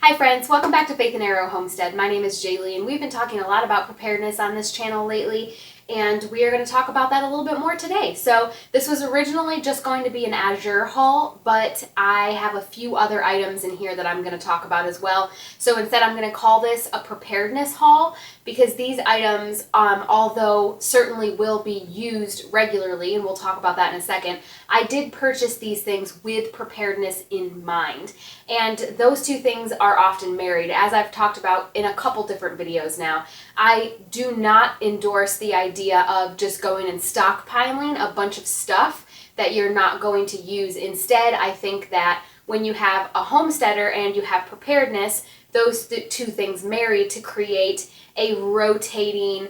Hi friends, welcome back to Faith and Arrow Homestead. My name is Jaylee and we've been talking a lot about preparedness on this channel lately, and we are going to talk about that a little bit more today. So this was originally just going to be an Azure haul, but I have a few other items in here that I'm going to talk about as well. So instead I'm going to call this a preparedness haul, because these items, although certainly will be used regularly, and we'll talk about that in a second, I did purchase these things with preparedness in mind. And those two things are often married, as I've talked about in a couple different videos now. I do not endorse the idea of just going and stockpiling a bunch of stuff that you're not going to use. Instead, I think that when you have a homesteader and you have preparedness, those two things marry to create a rotating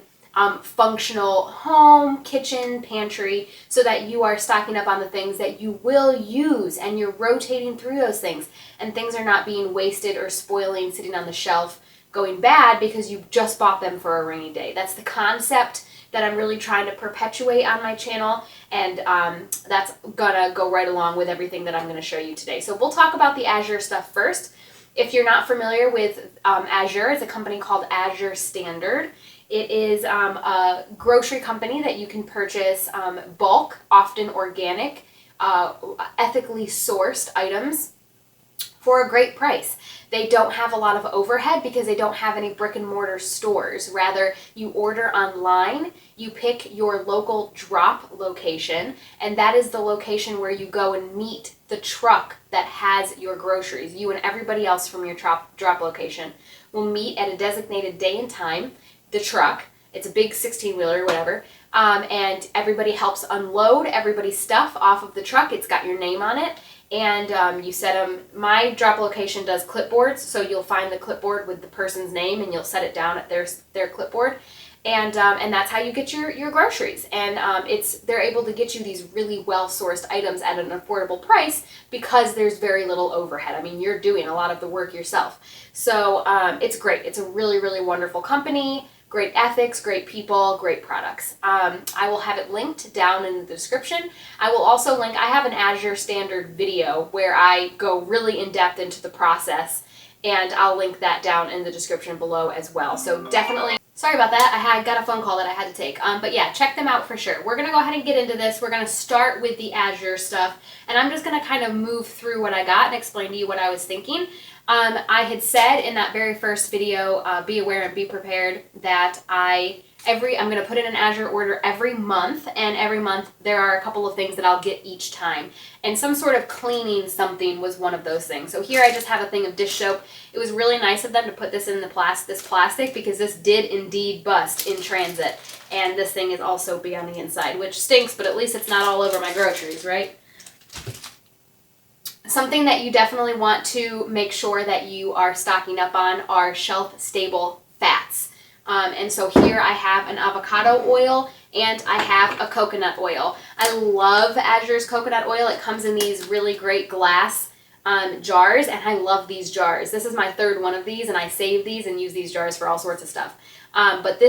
functional home, kitchen, pantry, so that you are stocking up on the things that you will use and you're rotating through those things, and things are not being wasted or spoiling, sitting on the shelf, going bad because you just bought them for a rainy day. That's the concept that I'm really trying to perpetuate on my channel, and that's gonna go right along with everything that I'm gonna show you today. So we'll talk about the Azure stuff first. If you're not familiar with Azure, it's a company called Azure Standard. It is a grocery company that you can purchase bulk, often organic, ethically sourced items for a great price. They don't have a lot of overhead because they don't have any brick and mortar stores. Rather, you order online, you pick your local drop location, and that is the location where you go and meet the truck that has your groceries. You and everybody else from your drop location will meet at a designated day and time. The truck, it's a big 16-wheeler or whatever, and everybody helps unload everybody's stuff off of the truck. It's got your name on it, and you set them. My drop location does clipboards, so you'll find the clipboard with the person's name and you'll set it down at their clipboard, and that's how you get your groceries. And they're able to get you these really well-sourced items at an affordable price because there's very little overhead. I mean, you're doing a lot of the work yourself. So it's great. It's a really, really wonderful company. Great ethics, great people, great products. I will have it linked down in the description. I will also link, I have an Azure Standard video where I go really in depth into the process, and I'll link that down in the description below as well. So definitely, sorry about that, I got a phone call that I had to take. But yeah, check them out for sure. We're gonna go ahead and get into this. We're gonna start with the Azure stuff, and I'm just gonna kind of move through what I got and explain to you what I was thinking. I had said in that very first video, be aware and be prepared, that I'm going to put in an Azure order every month, and every month there are a couple of things that I'll get each time. And some sort of cleaning something was one of those things. So here I just have a thing of dish soap. It was really nice of them to put this in this plastic, because this did indeed bust in transit. And this thing is also big on the inside, which stinks, but at least it's not all over my groceries, right? Something that you definitely want to make sure that you are stocking up on are shelf-stable fats. And so here I have an avocado oil and I have a coconut oil. I love Azure's coconut oil. It comes in these really great glass jars, and I love these jars. This is my third one of these, and I save these and use these jars for all sorts of stuff. But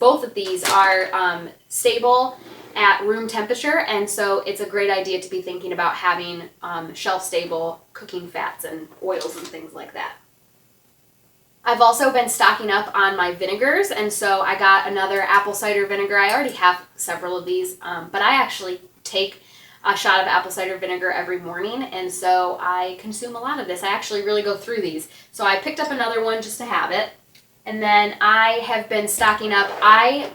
both of these are stable at room temperature, and so it's a great idea to be thinking about having shelf-stable cooking fats and oils and things like that. I've also been stocking up on my vinegars, and so I got another apple cider vinegar. I already have several of these, but I actually take a shot of apple cider vinegar every morning, and so I consume a lot of this. I actually really go through these. So I picked up another one just to have it, and then I have been stocking up. I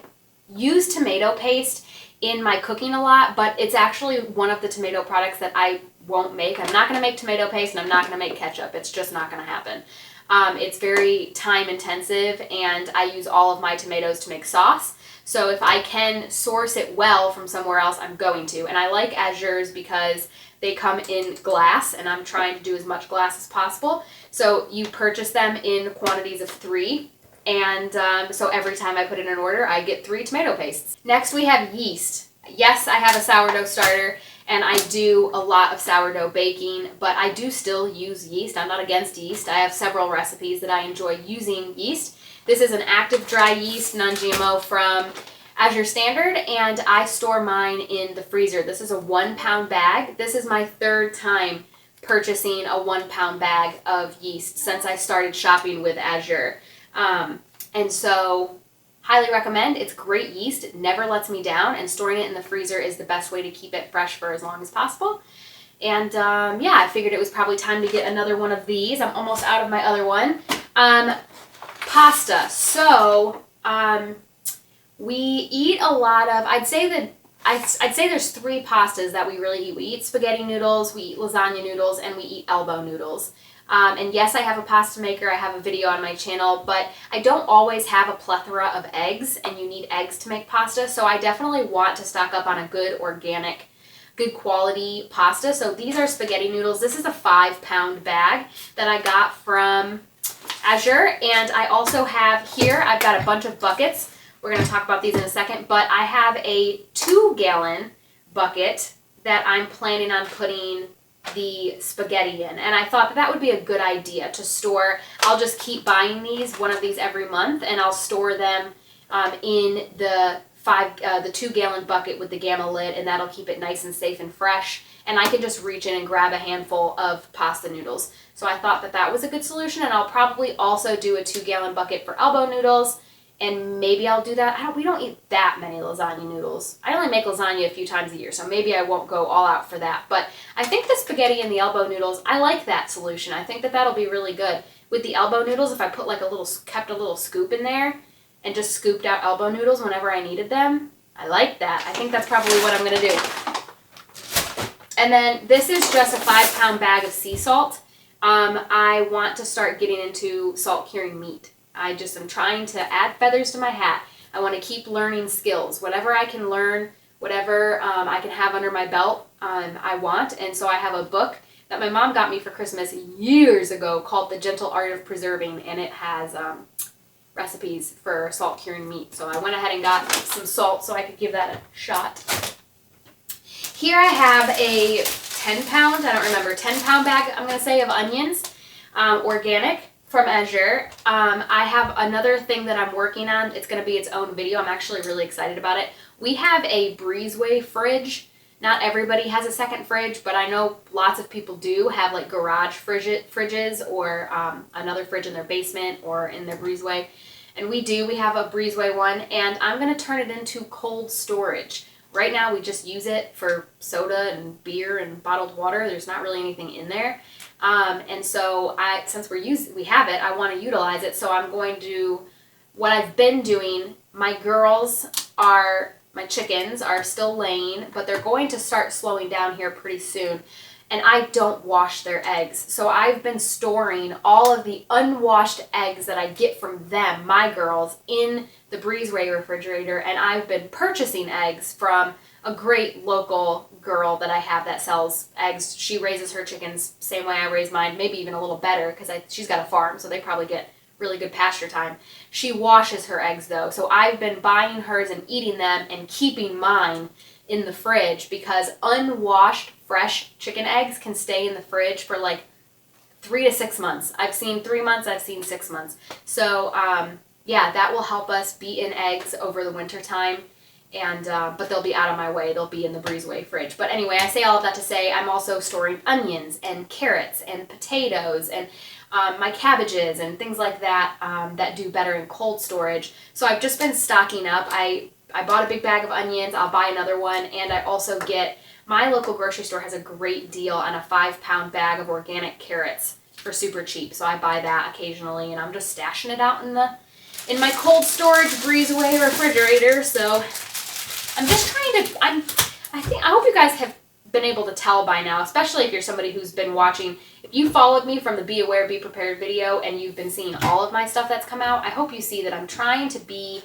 use tomato paste in my cooking a lot, but it's actually one of the tomato products that I won't make. I'm not going to make tomato paste, and I'm not going to make ketchup. It's just not going to happen. It's very time intensive, and I use all of my tomatoes to make sauce. So if I can source it well from somewhere else, I'm going to. And I like Azure's because they come in glass, and I'm trying to do as much glass as possible. So you purchase them in quantities of 3. And so every time I put in an order, I get 3 tomato pastes. Next, we have yeast. Yes, I have a sourdough starter, and I do a lot of sourdough baking, but I do still use yeast. I'm not against yeast. I have several recipes that I enjoy using yeast. This is an active dry yeast, non-GMO, from Azure Standard, and I store mine in the freezer. This is a 1-pound bag. This is my third time purchasing a 1 pound bag of yeast since I started shopping with Azure. And so highly recommend. It's great yeast. It never lets me down, and storing it in the freezer is the best way to keep it fresh for as long as possible. And yeah, I figured it was probably time to get another one of these. I'm almost out of my other one. Pasta. So we eat a lot of, I'd say there's 3 pastas that we really eat. We eat spaghetti noodles, we eat lasagna noodles, and we eat elbow noodles. And yes, I have a pasta maker. I have a video on my channel, but I don't always have a plethora of eggs, and you need eggs to make pasta. So I definitely want to stock up on a good organic, good quality pasta. So these are spaghetti noodles. This is a 5 pound bag that I got from Azure. And I also have here, I've got a bunch of buckets. We're going to talk about these in a second, but I have a 2-gallon bucket that I'm planning on putting the spaghetti in, and I thought that would be a good idea to store. I'll just keep buying one of these every month, and I'll store them in the 2-gallon bucket with the gamma lid, and that'll keep it nice and safe and fresh, and I can just reach in and grab a handful of pasta noodles. So I thought that was a good solution, and I'll probably also do a 2-gallon bucket for elbow noodles. And maybe I'll do that. We don't eat that many lasagna noodles. I only make lasagna a few times a year, so maybe I won't go all out for that. But I think the spaghetti and the elbow noodles, I like that solution. I think that'll be really good. With the elbow noodles, if I put kept a little scoop in there and just scooped out elbow noodles whenever I needed them, I like that. I think that's probably what I'm going to do. And then this is just a 5 pound bag of sea salt. I want to start getting into salt curing meat. I just am trying to add feathers to my hat. I want to keep learning skills. Whatever I can learn, whatever I can have under my belt, I want. And so I have a book that my mom got me for Christmas years ago called The Gentle Art of Preserving, and it has recipes for salt curing meat. So I went ahead and got some salt so I could give that a shot. Here I have a 10 pound bag, I'm going to say, of onions, organic, from Azure. I have another thing that I'm working on. It's going to be its own video. I'm actually really excited about it. We have a breezeway fridge. Not everybody has a second fridge, but I know lots of people do have like garage fridges or another fridge in their basement or in their breezeway. And we have a breezeway one, and I'm going to turn it into cold storage. Right now we just use it for soda and beer and bottled water. There's not really anything in there. And so since we have it, I want to utilize it. So I'm going to, what I've been doing, my chickens are still laying, but they're going to start slowing down here pretty soon. And I don't wash their eggs. So I've been storing all of the unwashed eggs that I get from them, my girls, in the breezeway refrigerator. And I've been purchasing eggs from a great local girl that I have that sells eggs. She raises her chickens same way I raise mine, maybe even a little better, because she's got a farm, so they probably get really good pasture time. She washes her eggs though, so I've been buying hers and eating them and keeping mine in the fridge, because unwashed fresh chicken eggs can stay in the fridge for like 3 to 6 months. I've seen 3 months, I've seen 6 months. So yeah, that will help us be in eggs over the winter time. And but they'll be out of my way. They'll be in the breezeway fridge. But anyway, I say all of that to say I'm also storing onions and carrots and potatoes and my cabbages and things like that that do better in cold storage. So I've just been stocking up. I bought a big bag of onions. I'll buy another one, and I also get, my local grocery store has a great deal on a 5 pound bag of organic carrots for super cheap. So I buy that occasionally, and I'm just stashing it out in my cold storage breezeway refrigerator. So I'm just trying to, I hope you guys have been able to tell by now, especially if you're somebody who's been watching. If you followed me from the Be Aware, Be Prepared video and you've been seeing all of my stuff that's come out, I hope you see that I'm trying to be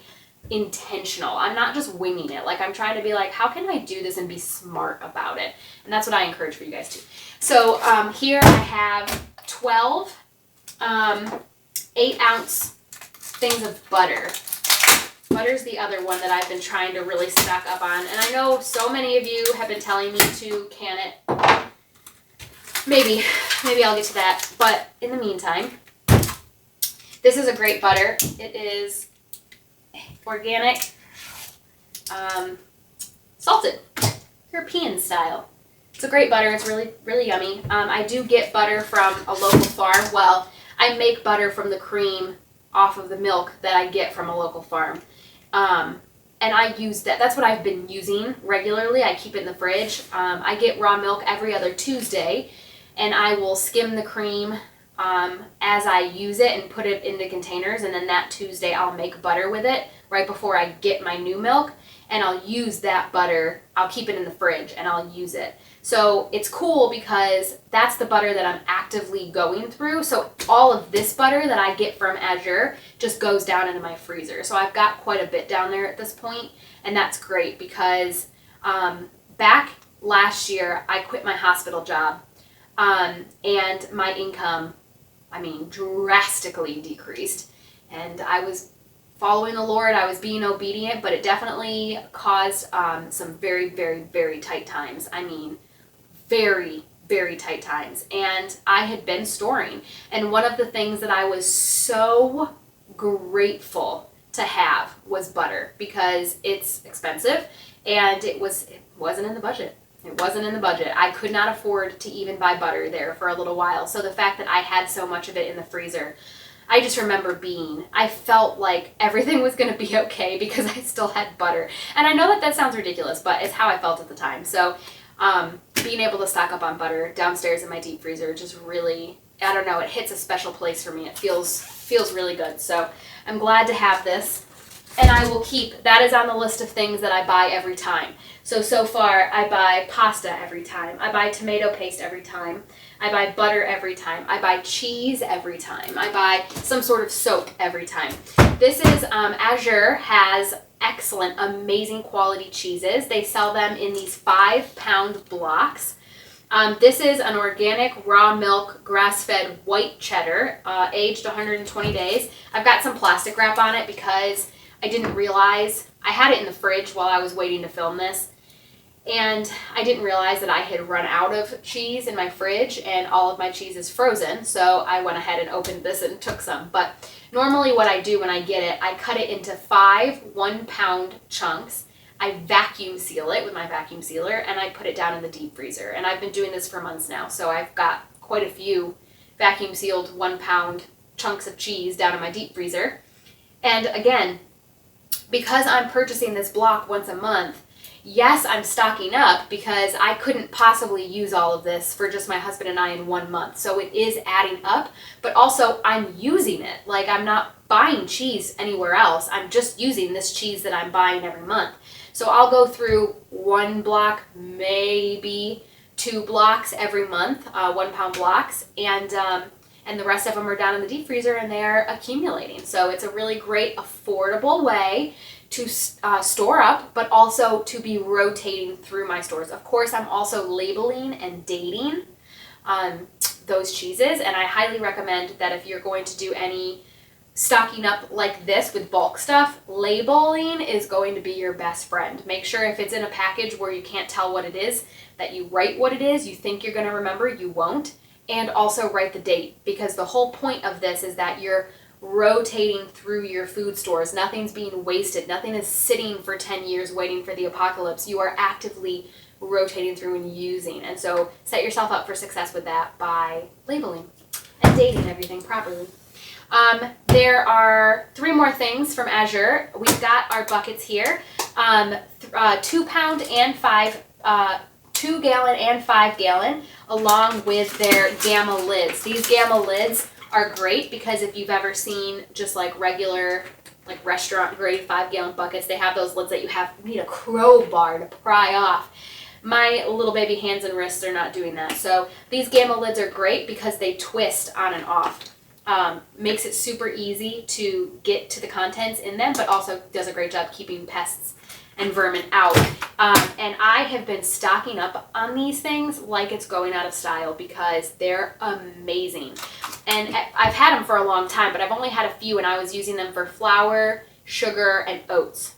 intentional. I'm not just winging it. Like, I'm trying to be like, how can I do this and be smart about it? And that's what I encourage for you guys too. So here I have 12 8-ounce things of butter. Butter's the other one that I've been trying to really stock up on. And I know so many of you have been telling me to can it. Maybe I'll get to that. But in the meantime, this is a great butter. It is organic, salted, European style. It's a great butter. It's really, really yummy. I do get butter from a local farm. Well, I make butter from the cream off of the milk that I get from a local farm. And I use that. That's what I've been using regularly. I keep it in the fridge. I get raw milk every other Tuesday, and I will skim the cream as I use it and put it into containers. And then that Tuesday I'll make butter with it right before I get my new milk. And I'll use that butter. I'll keep it in the fridge and I'll use it. So it's cool because that's the butter that I'm actively going through. So all of this butter that I get from Azure just goes down into my freezer. So I've got quite a bit down there at this point, and that's great because back last year I quit my hospital job and my income, drastically decreased. And I was following the Lord, I was being obedient, but it definitely caused some very, very, very tight times. Very, very tight times. And I had been storing. And one of the things that I was so grateful to have was butter, because it's expensive and it wasn't in the budget. It wasn't in the budget. I could not afford to even buy butter there for a little while. So the fact that I had so much of it in the freezer, I just remember I felt like everything was going to be okay because I still had butter. And I know that sounds ridiculous, but it's how I felt at the time. So being able to stock up on butter downstairs in my deep freezer just really, I don't know, it hits a special place for me. It feels really good. So I'm glad to have this. And I will keep, that is on the list of things that I buy every time. So far I buy pasta every time. I buy tomato paste every time. I buy butter every time. I buy cheese every time. I buy some sort of soap every time. This is, Azure has excellent, amazing quality cheeses. They sell them in these 5-pound blocks. This is an organic raw milk grass-fed white cheddar, aged 120 days. I've got some plastic wrap on it because I didn't realize, I had it in the fridge while I was waiting to film this, and I didn't realize that I had run out of cheese in my fridge and all of my cheese is frozen, so I went ahead and opened this and took some. But normally what I do when I get it, I cut it into 5 1-pound chunks. I vacuum seal it with my vacuum sealer, and I put it down in the deep freezer. And I've been doing this for months now, so I've got quite a few vacuum sealed 1-pound chunks of cheese down in my deep freezer. And again, because I'm purchasing this block once a month, yes, I'm stocking up because I couldn't possibly use all of this for just my husband and I in 1 month. So it is adding up, but also I'm using it. Like, I'm not buying cheese anywhere else. I'm just using this cheese that I'm buying every month. So I'll go through 1 block, maybe 2 blocks every month, 1-pound blocks, and the rest of them are down in the deep freezer and they're accumulating. So it's a really great, affordable way to store up, but also to be rotating through my stores. Of course, I'm also labeling and dating those cheeses, and I highly recommend that if you're going to do any stocking up like this with bulk stuff, labeling is going to be your best friend. Make sure if it's in a package where you can't tell what it is, that you write what it is. You think you're going to remember, you won't. And also write the date, because the whole point of this is that you're rotating through your food stores. Nothing's being wasted. Nothing is sitting for 10 years waiting for the apocalypse. You are actively rotating through and using. And so set yourself up for success with that by labeling and dating everything properly. There are 3 more things from Azure. We've got our buckets here, 2-pound and 2-gallon and 5-gallon, along with their Gamma lids. These Gamma lids are great because if you've ever seen just like regular, like restaurant grade 5-gallon buckets, they have those lids that you need a crowbar to pry off. My little baby hands and wrists are not doing that. So these Gamma lids are great because they twist on and off. Makes it super easy to get to the contents in them, but also does a great job keeping pests and vermin out. And I have been stocking up on these things like it's going out of style because they're amazing. And I've had them for a long time, but I've only had a few, and I was using them for flour, sugar, and oats.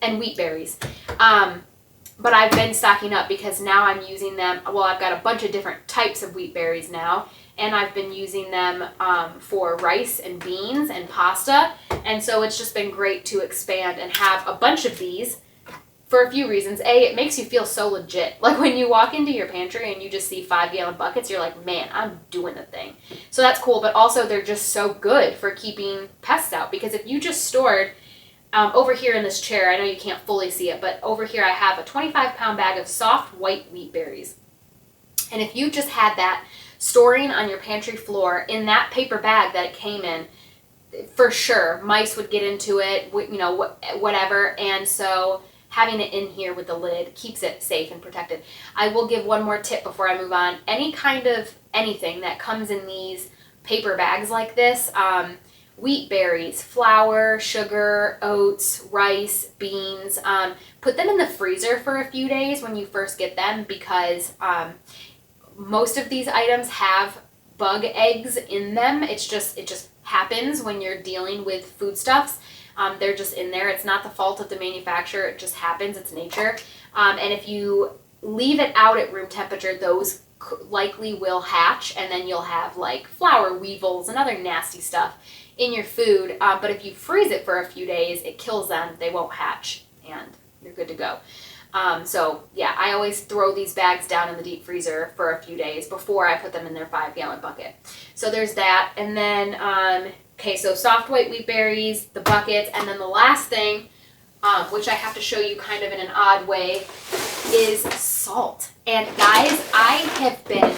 And wheat berries. But I've been stocking up because now I'm using them. Well, I've got a bunch of different types of wheat berries now, and I've been using them for rice and beans and pasta. And so it's just been great to expand and have a bunch of these for a few reasons. A, it makes you feel so legit. Like when you walk into your pantry and you just see 5-gallon buckets, you're like, man, I'm doing the thing. So that's cool. But also they're just so good for keeping pests out, because if you just stored over here in this chair, I know you can't fully see it, but over here I have a 25-pound bag of soft white wheat berries. And if you just had that storing on your pantry floor in that paper bag that it came in, for sure, mice would get into it, you know, whatever. And so having it in here with the lid keeps it safe and protected. I will give one more tip before I move on. Any kind of anything that comes in these paper bags like this, wheat berries, flour, sugar, oats, rice, beans, put them in the freezer for a few days when you first get them, because most of these items have bug eggs in them. It just happens when you're dealing with foodstuffs. They're just in there. It's not the fault of the manufacturer. It just happens. It's nature. And if you leave it out at room temperature, those likely will hatch, and then you'll have like flour weevils and other nasty stuff in your food. But if you freeze it for a few days, it kills them. They won't hatch, and you're good to go. So yeah, I always throw these bags down in the deep freezer for a few days before I put them in their 5-gallon bucket. So there's that. And then, okay, so soft white wheat berries, the buckets, and then the last thing, which I have to show you kind of in an odd way, is salt. And guys, I have been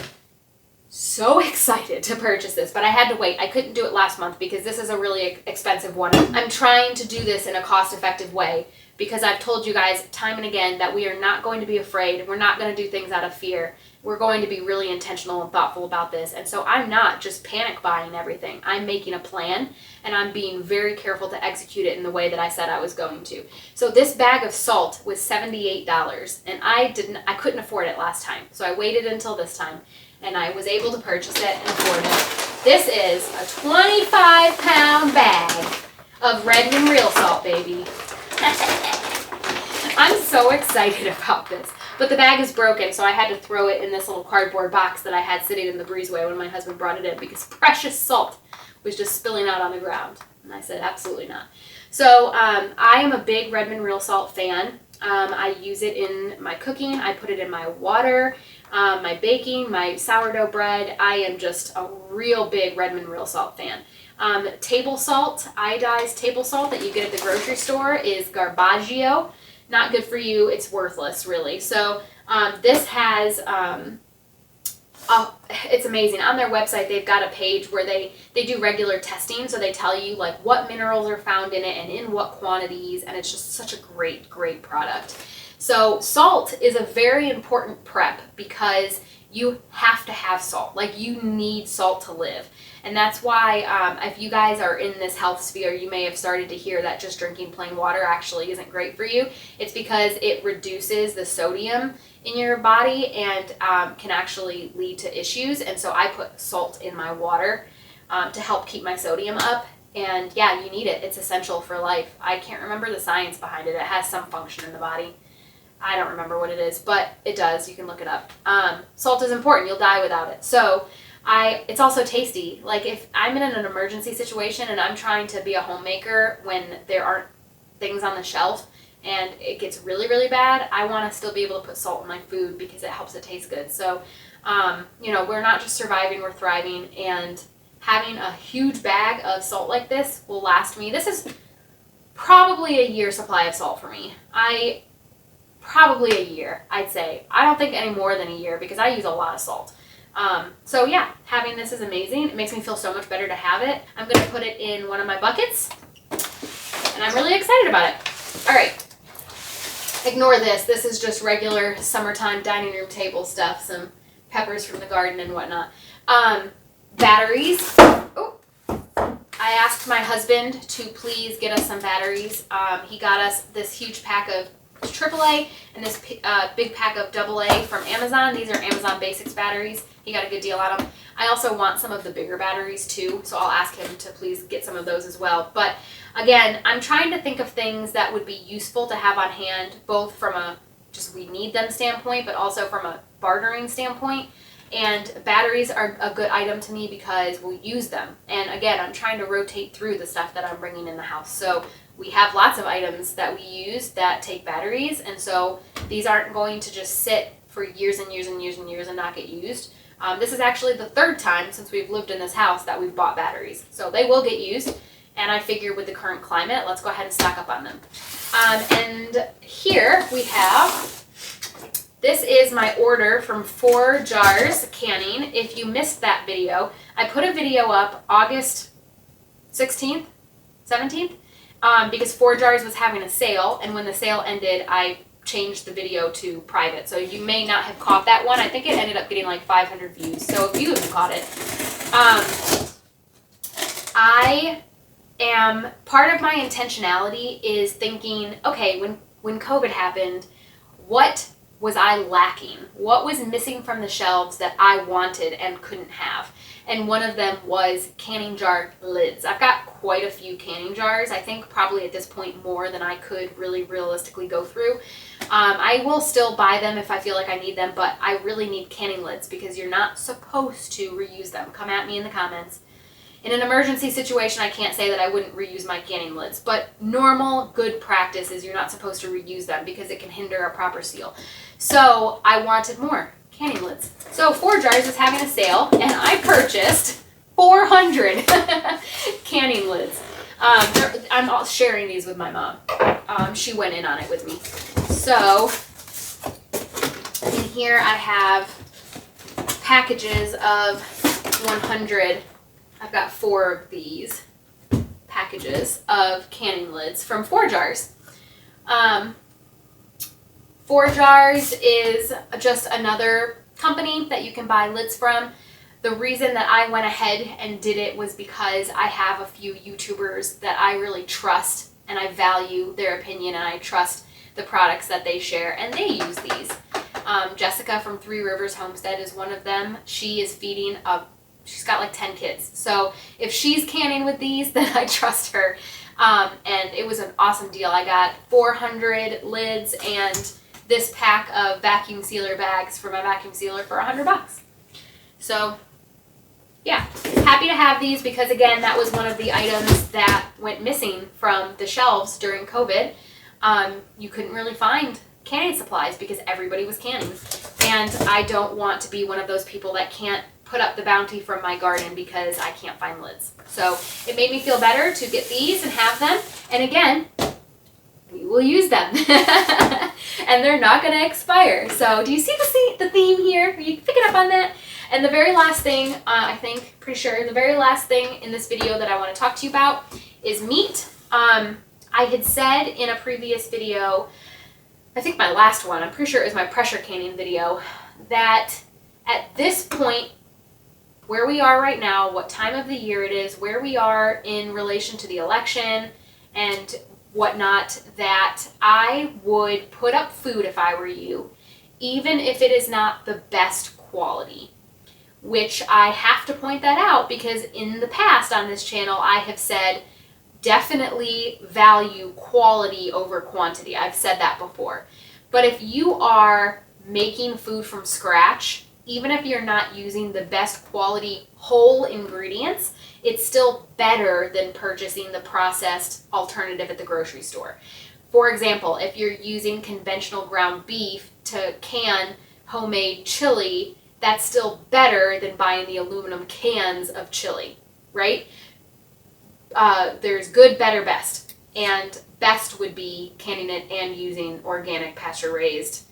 so excited to purchase this, but I had to wait. I couldn't do it last month because this is a really expensive one. I'm trying to do this in a cost-effective way, because I've told you guys time and again that we are not going to be afraid. We're not going to do things out of fear. We're going to be really intentional and thoughtful about this. And so I'm not just panic buying everything. I'm making a plan, and I'm being very careful to execute it in the way that I said I was going to. So this bag of salt was $78, and I couldn't afford it last time. So I waited until this time, and I was able to purchase it and afford it. This is a 25-pound bag of Redmond real salt, baby. I'm so excited about this. But the bag is broken, so I had to throw it in this little cardboard box that I had sitting in the breezeway when my husband brought it in, because precious salt was just spilling out on the ground. And I said, absolutely not. So I am a big Redmond real salt fan. I use it in my cooking. I put it in my water, my baking, my sourdough bread. I am just a real big Redmond real salt fan. Table salt, iodized table salt that you get at the grocery store, is Garbaggio. Not good for you. It's worthless, really. So this has, it's amazing. On their website, they've got a page where they do regular testing. So they tell you like what minerals are found in it and in what quantities. And it's just such a great, great product. So salt is a very important prep, because you have to have salt. Like, you need salt to live. And that's why if you guys are in this health sphere, you may have started to hear that just drinking plain water actually isn't great for you. It's because it reduces the sodium in your body and can actually lead to issues. And so I put salt in my water to help keep my sodium up. And yeah, you need it. It's essential for life. I can't remember the science behind it. It has some function in the body. I don't remember what it is, but it does. You can look it up. Salt is important. You'll die without it. So it's also tasty. Like, if I'm in an emergency situation and I'm trying to be a homemaker when there aren't things on the shelf and it gets really, really bad, I want to still be able to put salt in my food because it helps it taste good. So, you know, we're not just surviving, we're thriving, and having a huge bag of salt like this will last me. This is probably a year supply of salt for me. Probably a year, I'd say. I don't think any more than a year, because I use a lot of salt. So yeah, having this is amazing. It makes me feel so much better to have it. I'm going to put it in one of my buckets, and I'm really excited about it. All right. Ignore this. This is just regular summertime dining room table stuff. Some peppers from the garden and whatnot. Batteries. Oh. I asked my husband to please get us some batteries. He got us this huge pack of AAA and this big pack of AA from Amazon. These are Amazon Basics batteries. He got a good deal on them. I also want some of the bigger batteries too, so I'll ask him to please get some of those as well. But again, I'm trying to think of things that would be useful to have on hand, both from a just we need them standpoint, but also from a bartering standpoint. And batteries are a good item to me because we'll use them. And again, I'm trying to rotate through the stuff that I'm bringing in the house. So we have lots of items that we use that take batteries, and so these aren't going to just sit for years and years and years and years and not get used. This is actually the third time since we've lived in this house that we've bought batteries. So they will get used, and I figure with the current climate, let's go ahead and stock up on them. And here we have, this is my order from 4 Jars Canning. If you missed that video, I put a video up August 16th, 17th, because 4 Jars was having a sale, and when the sale ended, I changed the video to private. So you may not have caught that one. I think it ended up getting like 500 views. So if you have caught it, I am, part of my intentionality is thinking, okay, when COVID happened, what was I lacking? What was missing from the shelves that I wanted and couldn't have? And one of them was canning jar lids. I've got quite a few canning jars. I think probably at this point more than I could really realistically go through. I will still buy them if I feel like I need them, but I really need canning lids because you're not supposed to reuse them. Come at me in the comments. In an emergency situation, I can't say that I wouldn't reuse my canning lids, but normal good practice is you're not supposed to reuse them because it can hinder a proper seal. So I wanted more canning lids. So 4 Jars was having a sale, and I purchased 400 canning lids. I'm sharing these with my mom. She went in on it with me. So in here I have packages of 100. I've got 4 of these packages of canning lids from 4 Jars. 4 Jars is just another company that you can buy lids from. The reason that I went ahead and did it was because I have a few YouTubers that I really trust, and I value their opinion, and I trust the products that they share, and they use these. Jessica from 3 Rivers Homestead is one of them. She is feeding she's got like 10 kids. So if she's canning with these, then I trust her. And it was an awesome deal. I got 400 lids and this pack of vacuum sealer bags for my vacuum sealer for $100. So yeah, happy to have these because again, that was one of the items that went missing from the shelves during COVID. You couldn't really find canning supplies because everybody was canning. And I don't want to be one of those people that can't put up the bounty from my garden because I can't find lids. So it made me feel better to get these and have them. And again, we will use them. And they're not going to expire. So do you see the theme here? Are you picking up on that? And the very last thing, pretty sure, the very last thing in this video that I want to talk to you about is meat. I had said in a previous video, I think my last one, I'm pretty sure it was my pressure canning video, that at this point, where we are right now, what time of the year it is, where we are in relation to the election and whatnot, that I would put up food if I were you, even if it is not the best quality. Which I have to point that out because in the past on this channel I have said definitely value quality over quantity. I've said that before. But if you are making food from scratch, even if you're not using the best quality whole ingredients, it's still better than purchasing the processed alternative at the grocery store. For example, if you're using conventional ground beef to can homemade chili, that's still better than buying the aluminum cans of chili, right? There's good, better, best. And best would be canning it and using organic pasture-raised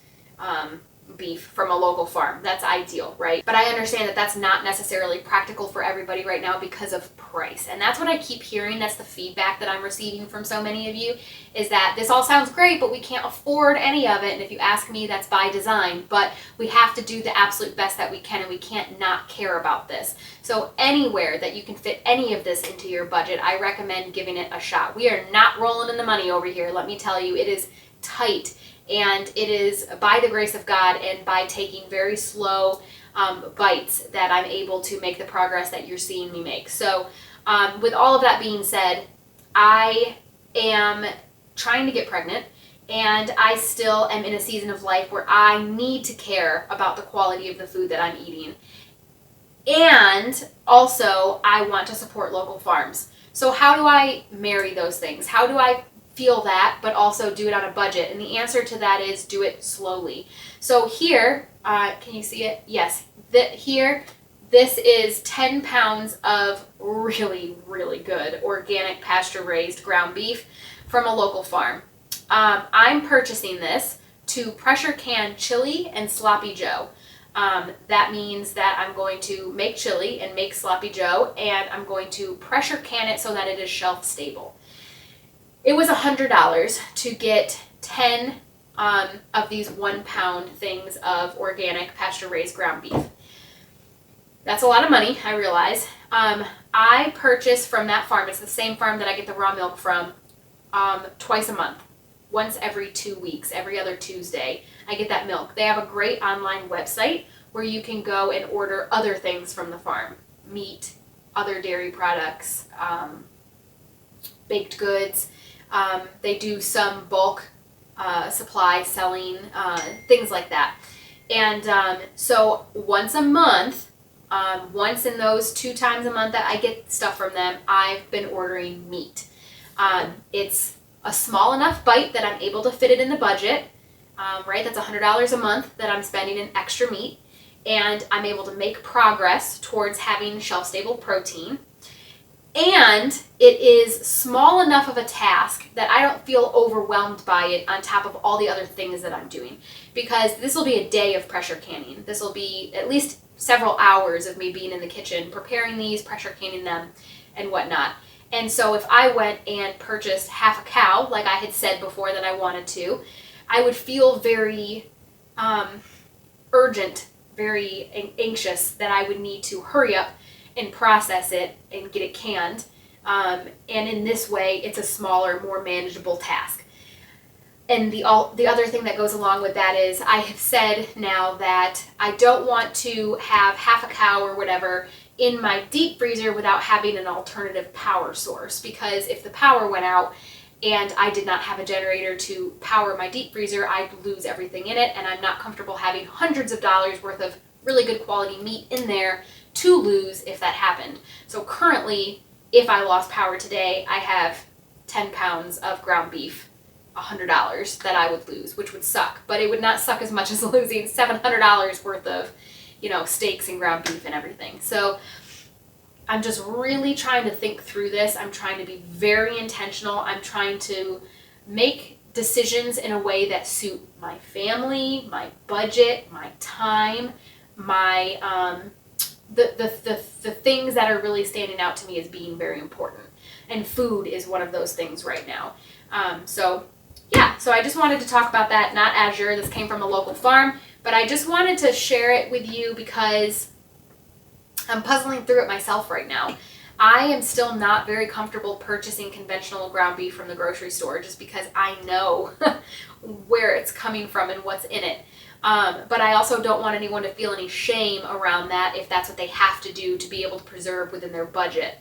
beef from a local farm. That's ideal, right? But I understand that that's not necessarily practical for everybody right now because of price. And that's what I keep hearing. That's the feedback that I'm receiving from so many of you, is that this all sounds great, but we can't afford any of it. And if you ask me, that's by design. But we have to do the absolute best that we can, and we can't not care about this. So anywhere that you can fit any of this into your budget, I recommend giving it a shot. We are not rolling in the money over here. Let me tell you, it is tight. And it is by the grace of God and by taking very slow bites that I'm able to make the progress that you're seeing me make. So with all of that being said, I am trying to get pregnant, and I still am in a season of life where I need to care about the quality of the food that I'm eating. And also, I want to support local farms. So how do I marry those things? How do I feel that, but also do it on a budget? And the answer to that is do it slowly. So here, can you see it? Yes. Here, this is 10 pounds of really, really good organic pasture-raised ground beef from a local farm. I'm purchasing this to pressure can chili and sloppy joe. That means that I'm going to make chili and make sloppy joe, and I'm going to pressure can it so that it is shelf stable. It was $100 to get 10 of these 1 pound things of organic pasture-raised ground beef. That's a lot of money, I realize. I purchase from that farm, it's the same farm that I get the raw milk from, twice a month. Once every 2 weeks, every other Tuesday, I get that milk. They have a great online website where you can go and order other things from the farm. Meat, other dairy products, baked goods. They do some bulk supply selling, things like that. And so once a month, once in those 2 times a month that I get stuff from them, I've been ordering meat. It's a small enough bite that I'm able to fit it in the budget, right? That's $100 a month that I'm spending in extra meat, and I'm able to make progress towards having shelf-stable protein. And it is small enough of a task that I don't feel overwhelmed by it on top of all the other things that I'm doing, because this will be a day of pressure canning. This will be at least several hours of me being in the kitchen preparing these, pressure canning them, and whatnot. And so if I went and purchased half a cow, like I had said before that I wanted to, I would feel very urgent, very anxious that I would need to hurry up and process it and get it canned. And in this way, it's a smaller, more manageable task. And the other thing that goes along with that is I have said now that I don't want to have half a cow or whatever in my deep freezer without having an alternative power source, because if the power went out and I did not have a generator to power my deep freezer, I'd lose everything in it, and I'm not comfortable having hundreds of dollars worth of really good quality meat in there to lose if that happened. So currently, if I lost power today, I have 10 pounds of ground beef, $100 that I would lose, which would suck, but it would not suck as much as losing $700 worth of, steaks and ground beef and everything. So I'm just really trying to think through this. I'm trying to be very intentional. I'm trying to make decisions in a way that suit my family, my budget, my time, my the things that are really standing out to me as being very important. And food is one of those things right now. So I just wanted to talk about that. Not Azure, this came from a local farm, but I just wanted to share it with you because I'm puzzling through it myself right now. I am still not very comfortable purchasing conventional ground beef from the grocery store just because I know where it's coming from and what's in it. But I also don't want anyone to feel any shame around that if that's what they have to do to be able to preserve within their budget.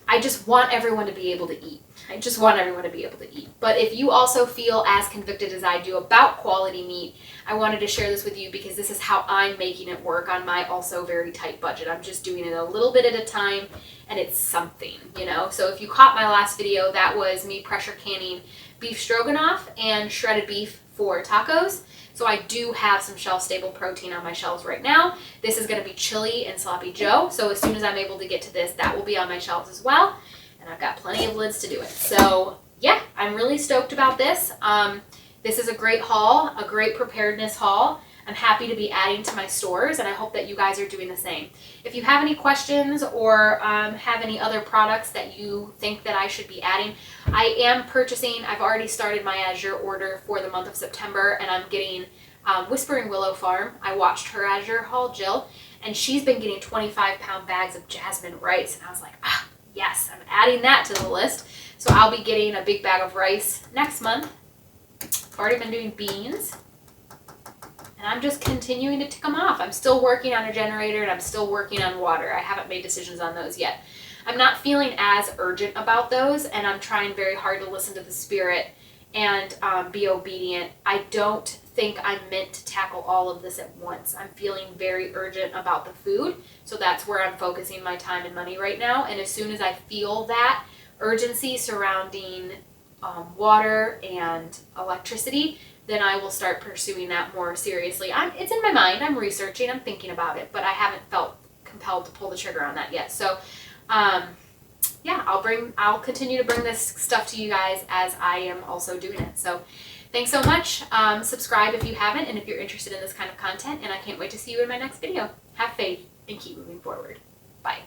I just want everyone to be able to eat. I just want everyone to be able to eat. But if you also feel as convicted as I do about quality meat, I wanted to share this with you because this is how I'm making it work on my also very tight budget. I'm just doing it a little bit at a time, and it's something, So if you caught my last video, that was me pressure canning beef stroganoff and shredded beef for tacos. So I do have some shelf-stable protein on my shelves right now. This is going to be chili and sloppy joe. So as soon as I'm able to get to this, that will be on my shelves as well. And I've got plenty of lids to do it. So yeah, I'm really stoked about this. This is a great haul, a great preparedness haul. I'm happy to be adding to my stores, and I hope that you guys are doing the same. If you have any questions or have any other products that you think that I should be adding, I am purchasing, I've already started my Azure order for the month of September, and I'm getting Whispering Willow Farm. I watched her Azure haul, Jill, and she's been getting 25-pound bags of jasmine rice, and I was like, yes, I'm adding that to the list. So I'll be getting a big bag of rice next month. I've already been doing beans. And I'm just continuing to tick them off. I'm still working on a generator, and I'm still working on water. I haven't made decisions on those yet. I'm not feeling as urgent about those, and I'm trying very hard to listen to the spirit and be obedient. I don't think I'm meant to tackle all of this at once. I'm feeling very urgent about the food, so that's where I'm focusing my time and money right now. And as soon as I feel that urgency surrounding water and electricity, then I will start pursuing that more seriously. It's in my mind, I'm researching, I'm thinking about it, but I haven't felt compelled to pull the trigger on that yet. So yeah, I'll continue to bring this stuff to you guys as I am also doing it. So thanks so much. Subscribe if you haven't, and if you're interested in this kind of content, and I can't wait to see you in my next video. Have faith and keep moving forward. Bye.